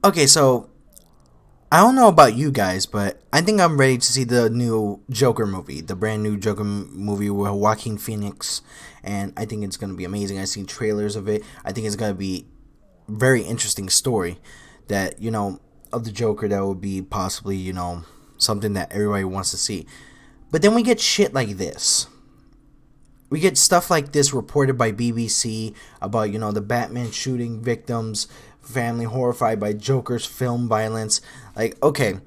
Okay, so I don't know about you guys, but I think I'm ready to see the new Joker movie, the brand new Joker movie with Joaquin Phoenix, and I think it's gonna be amazing. I've seen trailers of it. I think it's gonna be very interesting story that of the Joker that would be possibly something that everybody wants to see. But then we get shit like this. We get stuff like this reported by BBC about the Batman shooting victims, family horrified by Joker's film violence. Like, okay,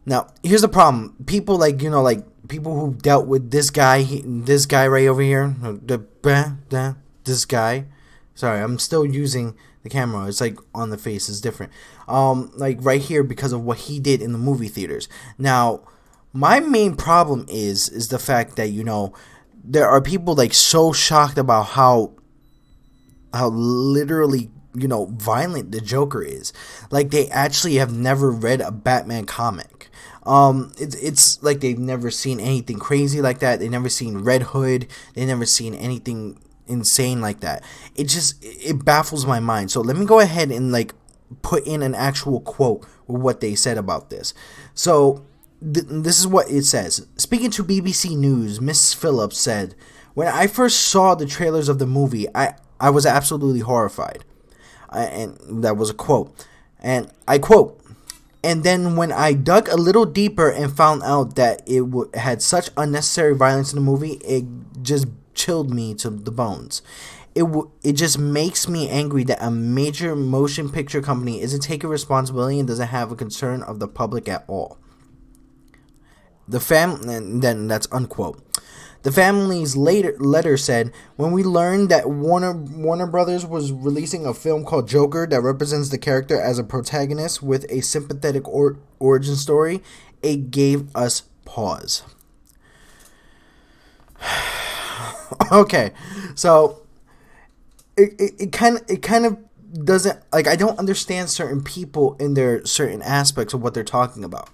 now here's the problem. People like people who dealt with this guy, this guy right over here, this guy. Sorry, I'm still using the camera. It's like on the face is different. Like right here because of what he did in the movie theaters. Now, my main problem is the fact that there are people like so shocked about how literally violent the Joker is. Like they actually have never read a Batman comic. It's like they've never seen anything crazy like that. They've never seen Red Hood. They've never seen anything insane like that. It baffles my mind. So let me go ahead and like put in an actual quote with what they said about this. So this is what it says. Speaking to BBC News, Miss Phillips said, "When I first saw the trailers of the movie, I was absolutely horrified." And that was a quote. And I quote, "And then when I dug a little deeper and found out that it had such unnecessary violence in the movie, it just chilled me to the bones. It just makes me angry that a major motion picture company isn't taking responsibility and doesn't have a concern of the public at all." And then that's unquote. The family's letter said, "When we learned that Warner Brothers was releasing a film called Joker that represents the character as a protagonist with a sympathetic origin story, it gave us pause." Okay, so it kind of doesn't, like, I don't understand certain people in their certain aspects of what they're talking about.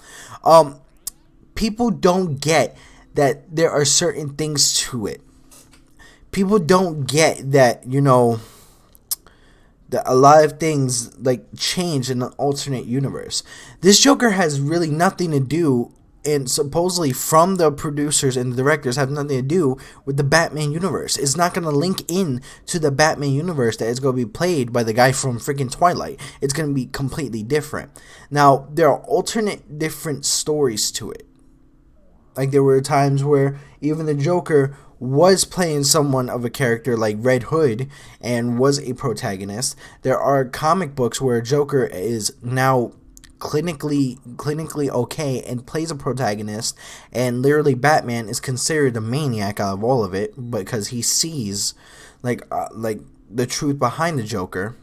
People don't get that there are certain things to it. People don't get that, that a lot of things like change in an alternate universe. This Joker has really nothing to do, and supposedly from the producers and the directors have nothing to do with the Batman universe. It's not going to link in to the Batman universe that is going to be played by the guy from freaking Twilight. It's going to be completely different. Now, there are alternate different stories to it. Like, there were times where even the Joker was playing someone of a character like Red Hood and was a protagonist. There are comic books where Joker is now clinically okay and plays a protagonist, and literally Batman is considered the maniac out of all of it because he sees like the truth behind the Joker.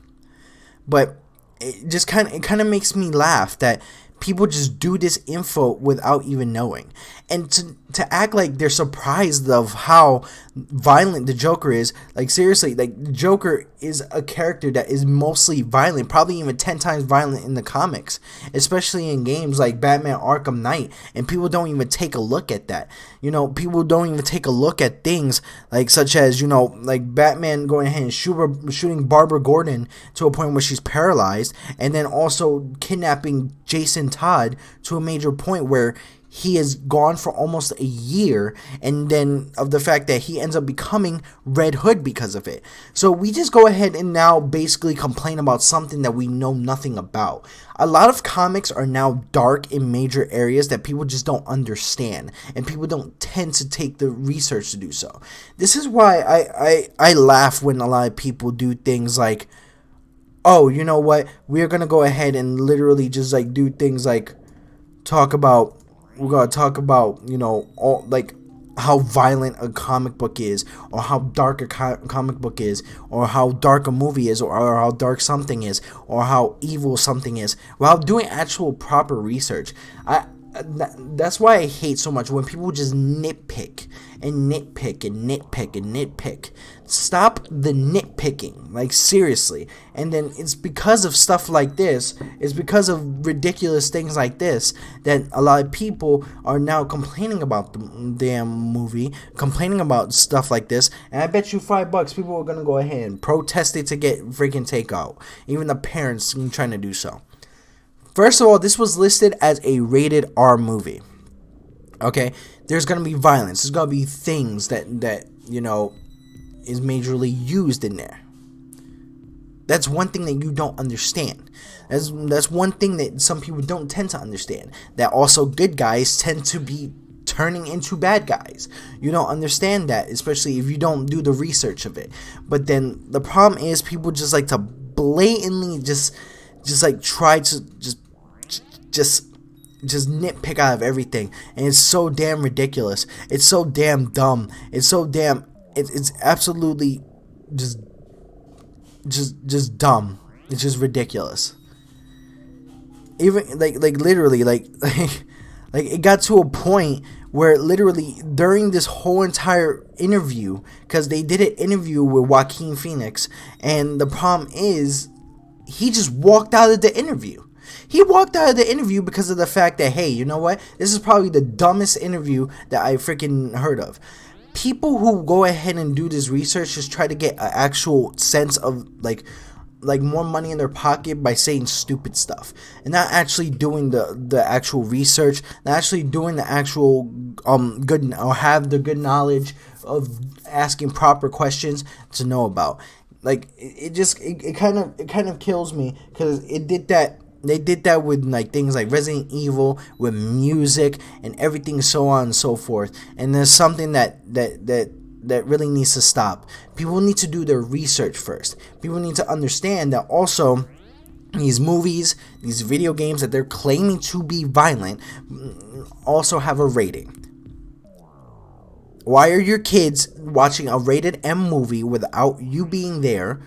But it kind of makes me laugh that people just do this info without even knowing. And to act like they're surprised of how violent the Joker is. Like, seriously, like, the Joker is a character that is mostly violent, probably even 10 times violent in the comics, especially in games like Batman Arkham Knight, and people don't even take a look at that. People don't even take a look at things like such as, like Batman going ahead and shooting Barbara Gordon to a point where she's paralyzed, and then also kidnapping Jason Todd to a major point where he is gone for almost a year, and then of the fact that he ends up becoming Red Hood because of it. So we just go ahead and now basically complain about something that we know nothing about. A lot of comics are now dark in major areas that people just don't understand, and people don't tend to take the research to do so. This is why I laugh when a lot of people do things like, oh, you know what, we're gonna go ahead and literally just like do things like we're going to talk about, all like how violent a comic book is, or how dark a comic book is, or how dark a movie is, or how dark something is, or how evil something is, while doing actual proper research. That's why I hate so much when people just nitpick and nitpick and nitpick and nitpick. Stop the nitpicking, like, seriously. And then it's because of stuff like this, it's because of ridiculous things like this, that a lot of people are now complaining about the damn movie, complaining about stuff like this. And I bet you $5 people are gonna go ahead and protest it to get freaking takeout. Even the parents trying to do so. First of all, this was listed as a rated R movie. Okay, there's gonna be violence. There's gonna be things that is majorly used in there. That's one thing that you don't understand. That's one thing that some people don't tend to understand. That also good guys tend to be turning into bad guys. You don't understand that, especially if you don't do the research of it. But then the problem is people just like to blatantly just like try to just nitpick out of everything, and it's so damn ridiculous. It's so damn dumb. It's so damn. It's absolutely just dumb. It's just ridiculous. Even like literally like it got to a point where literally during this whole entire interview, because they did an interview with Joaquin Phoenix, and the problem is he just walked out of the interview. He walked out of the interview because of the fact that, hey, you know what? This is probably the dumbest interview that I freaking heard of. People who go ahead and do this research just try to get an actual sense of like more money in their pocket by saying stupid stuff and not actually doing the actual research, not actually doing the actual good, or have the good knowledge of asking proper questions to know about. Like it kind of kills me, because it did that. They did that with like things like Resident Evil, with music and everything, so on and so forth. And there's something that really needs to stop. People need to do their research first. People need to understand that also these movies, these video games that they're claiming to be violent, also have a rating. Why are your kids watching a rated M movie without you being there,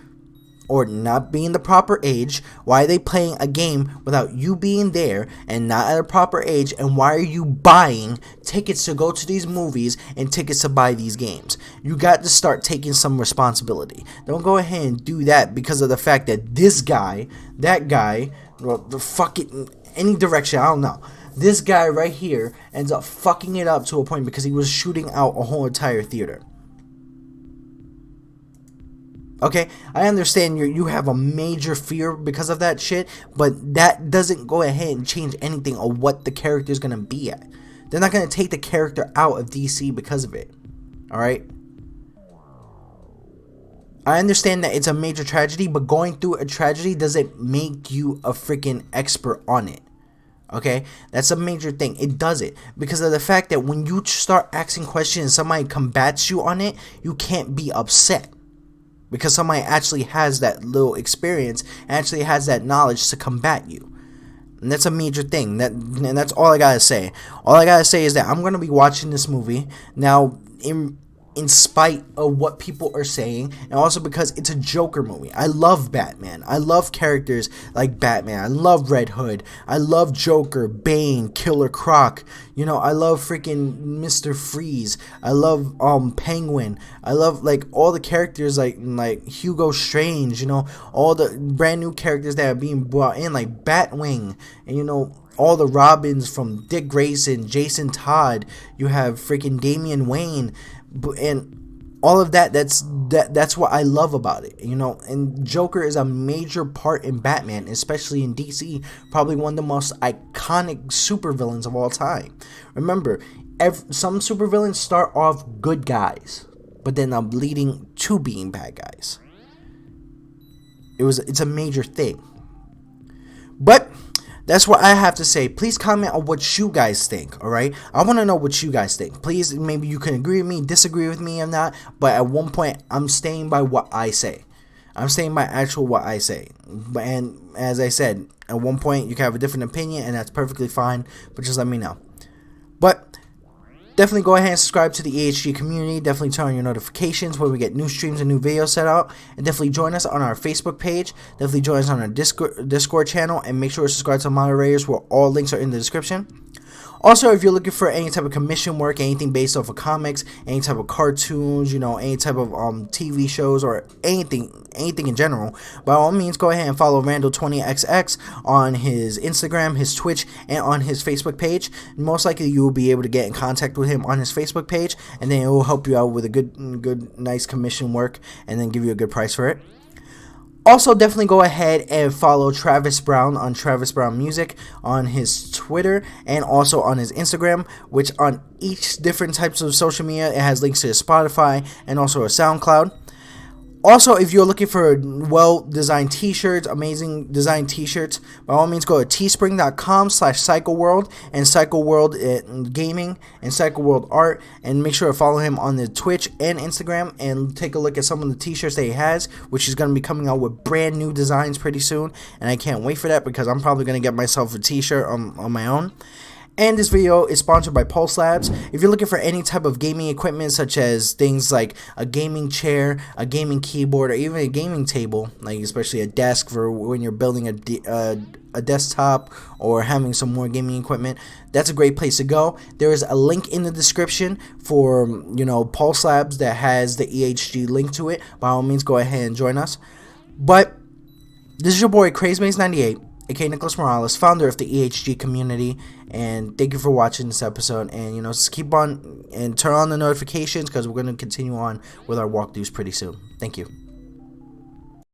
or not being the proper age? Why are they playing a game without you being there and not at a proper age? And why are you buying tickets to go to these movies and tickets to buy these games? You got to start taking some responsibility. Don't go ahead and do that because of the fact that this guy, that guy, well, the fucking any direction, I don't know. This guy right here ends up fucking it up to a point because he was shooting out a whole entire theater. Okay, I understand you have a major fear because of that shit, but that doesn't go ahead and change anything of what the character is going to be at. They're not going to take the character out of DC because of it. Alright? I understand that it's a major tragedy, but going through a tragedy doesn't make you a freaking expert on it. Okay? That's a major thing. It doesn't. Because of the fact that when you start asking questions and somebody combats you on it, you can't be upset. Because somebody actually has that little experience, actually has that knowledge to combat you. And that's a major thing. And that's all I gotta say. All I gotta say is that I'm gonna be watching this movie now in spite of what people are saying, and also because it's a Joker movie. I love Batman. I love characters like Batman. I love Red Hood. I love Joker, Bane, Killer Croc. You know, I love freaking Mr. Freeze. I love Penguin. I love like all the characters like Hugo Strange, you know, all the brand new characters that are being brought in, like Batwing, and you know, all the Robins from Dick Grayson, Jason Todd. You have freaking Damian Wayne, and all of that. That's what I love about it, you know. And Joker is a major part in Batman, especially in DC. Probably one of the most iconic supervillains of all time. Remember, some supervillains start off good guys, but then are leading to being bad guys. It's a major thing. But that's what I have to say. Please comment on what you guys think, alright? I want to know what you guys think. Please, maybe you can agree with me, disagree with me or not, but at one point, I'm staying by what I say. I'm staying by actual what I say. And as I said, at one point, you can have a different opinion, and that's perfectly fine, but just let me know. But definitely go ahead and subscribe to the EHG community. Definitely turn on your notifications when we get new streams and new videos set out. And definitely join us on our Facebook page. Definitely join us on our Discord channel. And make sure to subscribe to moderators, where all links are in the description. Also, if you're looking for any type of commission work, anything based off of comics, any type of cartoons, you know, any type of TV shows, or anything in general, by all means, go ahead and follow Randall20XX on his Instagram, his Twitch, and on his Facebook page. Most likely, you will be able to get in contact with him on his Facebook page, and then it will help you out with a good, nice commission work, and then give you a good price for it. Also, definitely go ahead and follow Travis Brown on Travis Brown Music on his Twitter and also on his Instagram, which on each different types of social media, it has links to his Spotify and also a SoundCloud. Also, if you're looking for well-designed t-shirts, amazing designed t-shirts, by all means go to teespring.com/CycleWorld and CycleWorld Gaming and CycleWorld Art, and make sure to follow him on the Twitch and Instagram and take a look at some of the t-shirts that he has, which is going to be coming out with brand new designs pretty soon, and I can't wait for that because I'm probably going to get myself a t-shirt on my own. And this video is sponsored by Pulse Labs. If you're looking for any type of gaming equipment, such as things like a gaming chair, a gaming keyboard, or even a gaming table, like especially a desk for when you're building a desktop or having some more gaming equipment, that's a great place to go. There is a link in the description for Pulse Labs that has the EHG link to it. By all means, go ahead and join us. But this is your boy CrazeMaze98, aka Nicholas Morales, founder of the EHG community, and thank you for watching this episode. And just keep on and turn on the notifications because we're going to continue on with our walkthroughs pretty soon. Thank you.